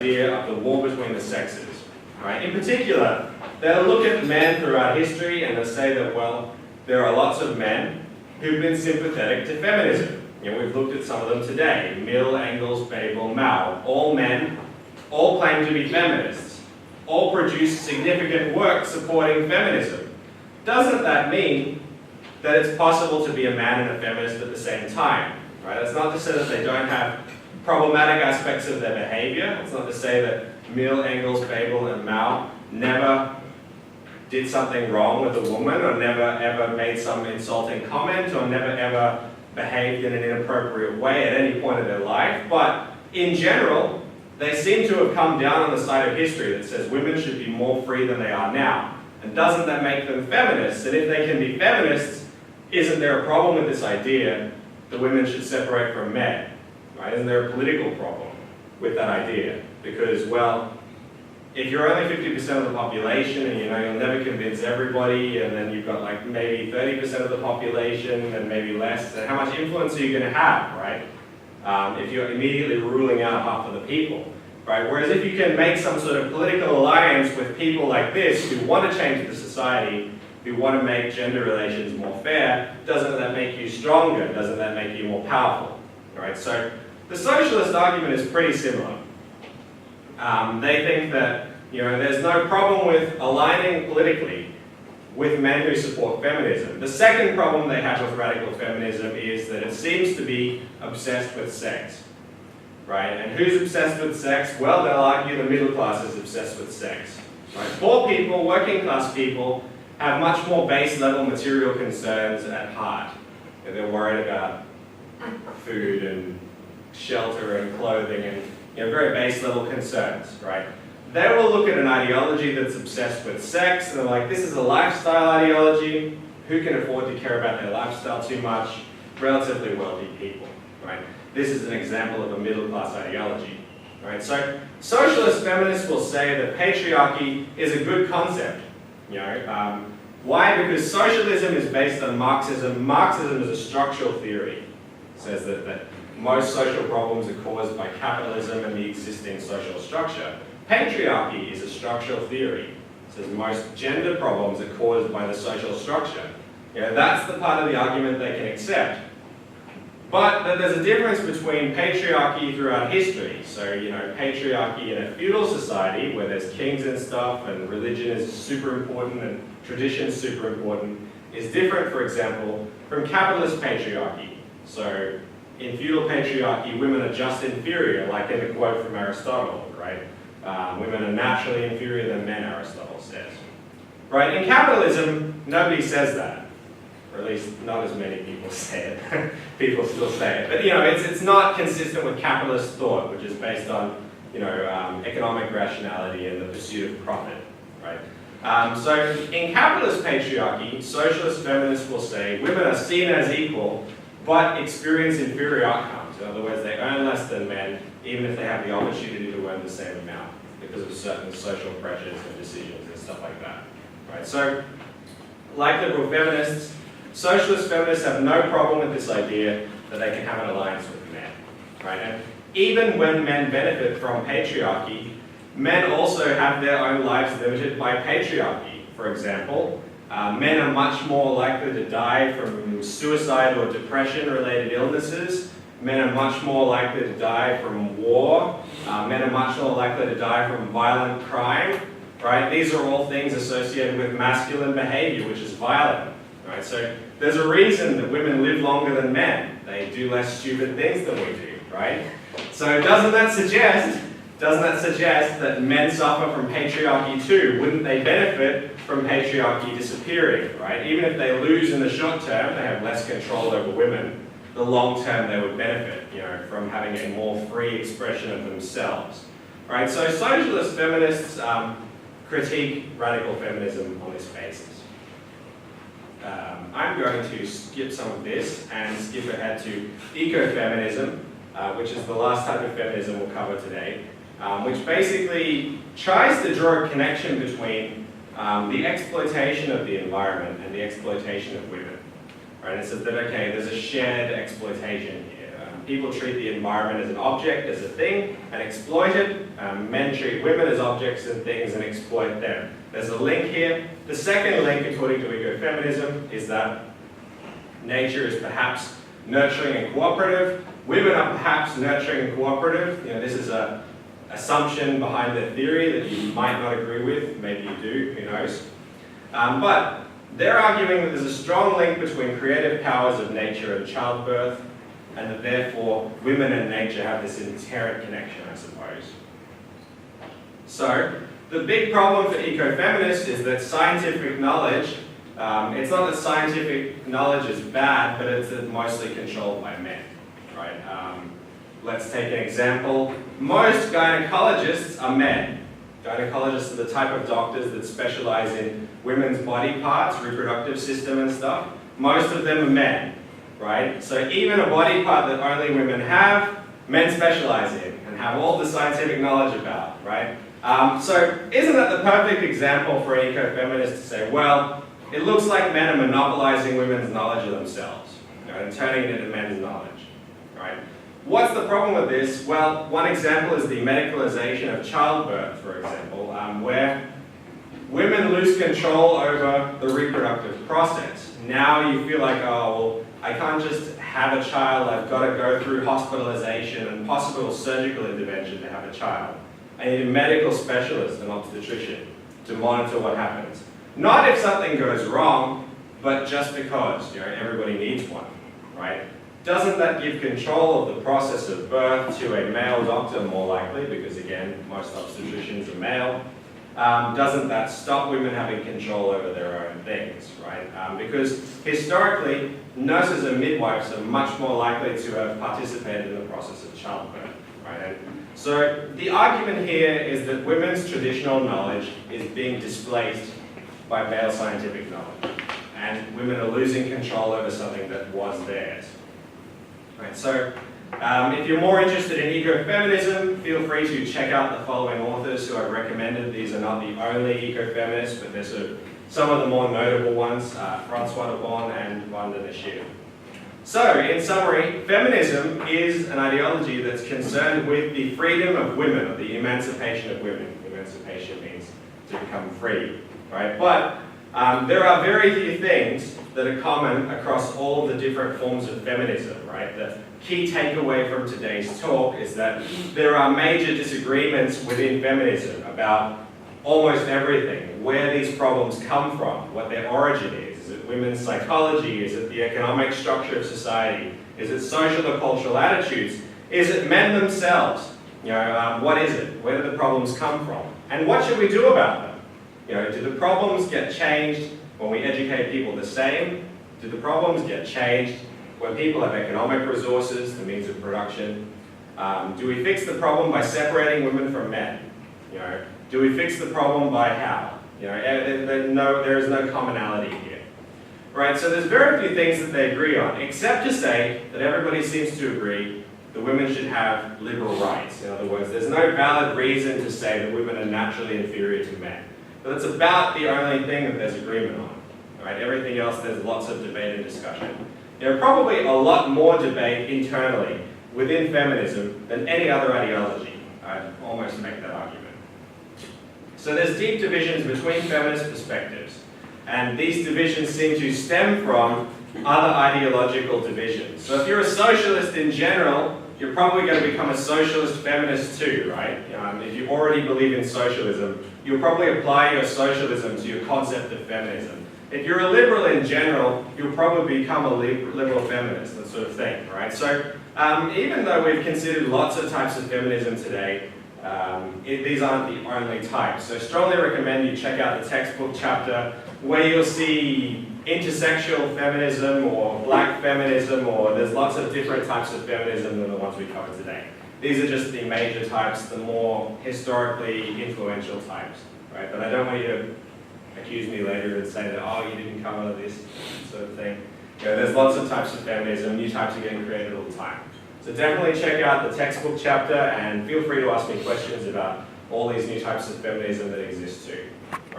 idea of the war between the sexes. Right? In particular, they'll look at men throughout history and they'll say that, well, there are lots of men who've been sympathetic to feminism. You know, we've looked at some of them today. Mill, Engels, Bebel, Mao. All men, all claim to be feminists. All produce significant work supporting feminism. Doesn't that mean that it's possible to be a man and a feminist at the same time? Right? That's not to say that they don't have problematic aspects of their behavior. It's not to say that Mill, Engels, Bebel, and Mao never did something wrong with a woman, or never ever made some insulting comment, or never ever behaved in an inappropriate way at any point of their life. But in general, they seem to have come down on the side of history that says women should be more free than they are now. And doesn't that make them feminists? And if they can be feminists, isn't there a problem with this idea that women should separate from men? Right? Isn't there a political problem with that idea? Because, well, if you're only 50% of the population and you know you'll never convince everybody, and then you've got like maybe 30% of the population and maybe less, then how much influence are you going to have, right? If you're immediately ruling out half of the people, right? Whereas if you can make some sort of political alliance with people like this who want to change the society, who want to make gender relations more fair, doesn't that make you stronger? Doesn't that make you more powerful? Right? So the socialist argument is pretty similar. They think that there's no problem with aligning politically with men who support feminism. The second problem they have with radical feminism is that it seems to be obsessed with sex. Right? And who's obsessed with sex? Well, they'll argue the middle class is obsessed with sex. Right? Poor people, working class people, have much more base level material concerns at heart. They're worried about food and shelter and clothing and very base level concerns, right? They will look at an ideology that's obsessed with sex and they're like, this is a lifestyle ideology. Who can afford to care about their lifestyle too much? Relatively wealthy people, right? This is an example of a middle class ideology, right? So socialist feminists will say that patriarchy is a good concept. Why? Because socialism is based on Marxism. Marxism is a structural theory. It says that most social problems are caused by capitalism and the existing social structure. Patriarchy is a structural theory. It says most gender problems are caused by the social structure. That's the part of the argument they can accept. But there's a difference between patriarchy throughout history. So, patriarchy in a feudal society where there's kings and stuff and religion is super important and tradition is super important is different, for example, from capitalist patriarchy. So, in feudal patriarchy, women are just inferior, like in the quote from Aristotle, right? Women are naturally inferior than men, Aristotle says. Right? In capitalism, nobody says that. Or at least not as many people say it. People still say it. But it's not consistent with capitalist thought, which is based on economic rationality and the pursuit of profit. Right? So in capitalist patriarchy, socialist feminists will say women are seen as equal, but experience inferior outcomes. In other words, they earn less than men, even if they have the opportunity to earn the same amount, because of certain social pressures and decisions and stuff like that. Right? So, like liberal feminists, socialist feminists have no problem with this idea that they can have an alliance with men. Right? And even when men benefit from patriarchy, men also have their own lives limited by patriarchy. For example, men are much more likely to die from suicide or depression-related illnesses. Men are much more likely to die from war. Men are much more likely to die from violent crime. Right? These are all things associated with masculine behavior, which is violent. Right? So there's a reason that women live longer than men. They do less stupid things than we do. Right? So doesn't that suggest that men suffer from patriarchy too? Wouldn't they benefit from patriarchy disappearing, right? Even if they lose in the short term, they have less control over women. The long term, they would benefit, from having a more free expression of themselves, right? So socialist feminists critique radical feminism on this basis. I'm going to skip some of this and skip ahead to ecofeminism, which is the last type of feminism we'll cover today. Which basically tries to draw a connection between the exploitation of the environment and the exploitation of women. Right? It says that, okay, there's a shared exploitation here. people treat the environment as an object, as a thing, and exploit it. Men treat women as objects and things and exploit them. There's a link here. The second link, according to ecofeminism, is that nature is perhaps nurturing and cooperative. Women are perhaps nurturing and cooperative. This is an assumption behind their theory that you might not agree with. Maybe you do, who knows. But they're arguing that there's a strong link between creative powers of nature and childbirth, and that therefore women and nature have this inherent connection, I suppose. So, the big problem for ecofeminists is that scientific knowledge, it's not that scientific knowledge is bad, but it's mostly controlled by men, right? Let's take an example. Most gynecologists are men. Gynecologists are the type of doctors that specialize in women's body parts, reproductive system and stuff. Most of them are men, right? So even a body part that only women have, men specialize in and have all the scientific knowledge about, right? So isn't that the perfect example for an ecofeminist to say, well, it looks like men are monopolizing women's knowledge of themselves, and turning it into men's knowledge, right? What's the problem with this? Well, one example is the medicalization of childbirth, for example, where women lose control over the reproductive process. Now you feel like, oh, well, I can't just have a child, I've got to go through hospitalization and possible surgical intervention to have a child. I need a medical specialist, an obstetrician, to monitor what happens. Not if something goes wrong, but just because, everybody needs one, right? Doesn't that give control of the process of birth to a male doctor more likely, because again, most obstetricians are male? Doesn't that stop women having control over their own things, right? Because historically, nurses and midwives are much more likely to have participated in the process of childbirth, right? And so the argument here is that women's traditional knowledge is being displaced by male scientific knowledge, and women are losing control over something that was theirs. Right, so if you're more interested in ecofeminism, feel free to check out the following authors who I've recommended. These are not the only ecofeminists, but they're some of the more notable ones, Francois de Bon and Van der Neschere. So, in summary, feminism is an ideology that's concerned with the freedom of women, or the emancipation of women. Emancipation means to become free, right? But there are very few things that are common across all of the different forms of feminism, right? The key takeaway from today's talk is that there are major disagreements within feminism about almost everything, where these problems come from, what their origin is. Is it women's psychology? Is it the economic structure of society? Is it social or cultural attitudes? Is it men themselves? What is it? Where do the problems come from? And what should we do about them? Do the problems get changed when we educate people the same? Do the problems get changed when people have economic resources, the means of production? Do we fix the problem by separating women from men? Do we fix the problem by how? There is no commonality here. Right, so there's very few things that they agree on, except to say that everybody seems to agree that women should have liberal rights. In other words, there's no valid reason to say that women are naturally inferior to men. But it's about the only thing that there's agreement on. Right? Everything else, there's lots of debate and discussion. There's probably a lot more debate internally within feminism than any other ideology. I'd almost make that argument. So there's deep divisions between feminist perspectives, and these divisions seem to stem from other ideological divisions. So if you're a socialist in general, you're probably going to become a socialist feminist too, right? If you already believe in socialism, you'll probably apply your socialism to your concept of feminism. If you're a liberal in general, you'll probably become a liberal feminist, that sort of thing, right? So even though we've considered lots of types of feminism today, these aren't the only types. So I strongly recommend you check out the textbook chapter where you'll see intersexual feminism or black feminism, or there's lots of different types of feminism than the ones we covered today. These are just the major types, the more historically influential types, right? But I don't want you to accuse me later and say that, oh, you didn't cover this sort of thing. There's lots of types of feminism, new types are getting created all the time. So definitely check out the textbook chapter and feel free to ask me questions about all these new types of feminism that exist too.